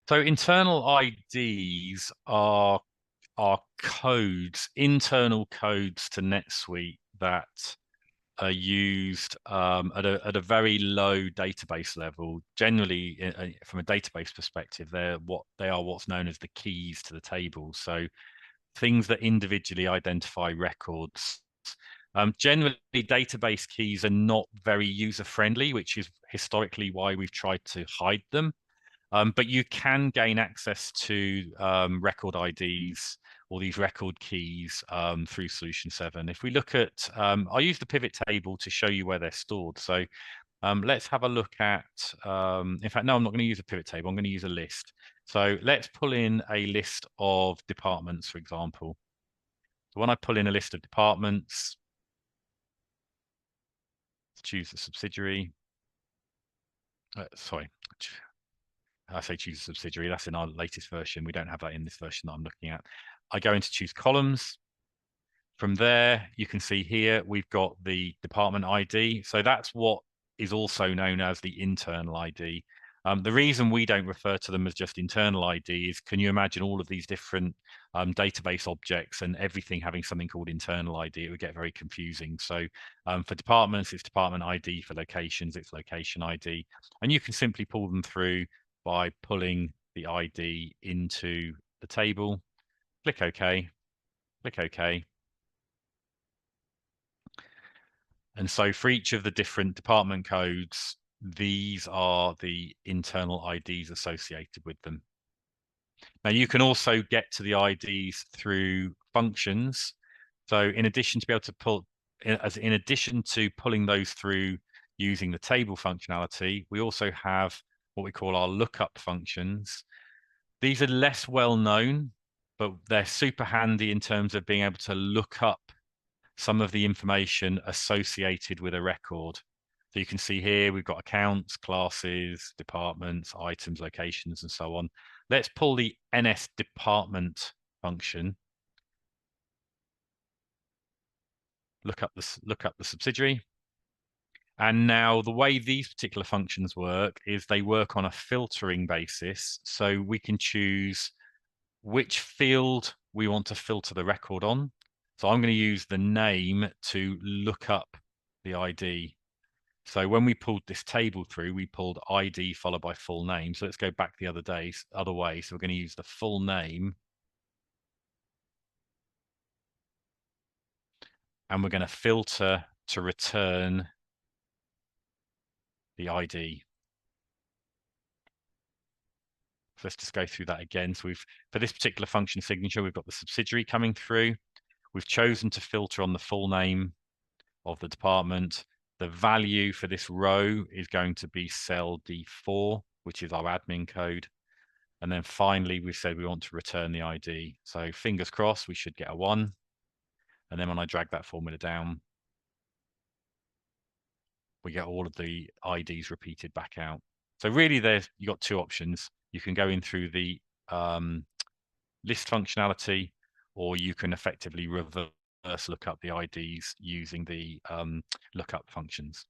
So internal IDs are codes, internal codes to NetSuite that are used at a very low database level. Generally, from a database perspective, they are what's known as the keys to the table. So things that individually identify records. Generally, database keys are not very user friendly, which is historically why we've tried to hide them. But you can gain access to record IDs or these record keys through Solution 7. If we look at, I'll use the pivot table to show you where they're stored. So let's have a look at, in fact, no, I'm not going to use a pivot table. I'm going to use a list. So let's pull in a list of departments, for example. So when I pull in a list of departments, choose the subsidiary. Sorry, I say choose a subsidiary. That's in our latest version. We don't have that in this version that I'm looking at. I go into choose columns. From there, you can see here, we've got the department ID. So that's what is also known as the internal ID. The reason we don't refer to them as just internal ID is, can you imagine all of these different database objects and everything having something called internal ID? It would get very confusing. So for departments, it's department ID. For locations, it's location ID. And you can simply pull them through by pulling the ID into the table. Click OK, click OK. And so for each of the different department codes, these are the internal IDs associated with them. Now you can also get to the IDs through functions. So in addition to be able to pull, in addition to pulling those through using the table functionality, we also have what we call our lookup functions. These are less well known, but they're super handy in terms of being able to look up some of the information associated with a record. So you can see here, we've got accounts, classes, departments, items, locations, and so on. Let's pull the NS department function. Look up the subsidiary. And now the way these particular functions work is they work on a filtering basis. So we can choose which field we want to filter the record on. So I'm going to use the name to look up the ID. So when we pulled this table through, we pulled ID followed by full name. So let's go back the other way. So we're going to use the full name. And we're going to filter to return the ID. So let's just go through that again. So for this particular function signature, we've got the subsidiary coming through. We've chosen to filter on the full name of the department. The value for this row is going to be cell D4, which is our admin code. And then finally, we've said we want to return the ID. So fingers crossed, we should get a 1. And then when I drag that formula down, we get all of the IDs repeated back out. So really, you've got two options. You can go in through the list functionality, or you can effectively reverse look up the IDs using the lookup functions.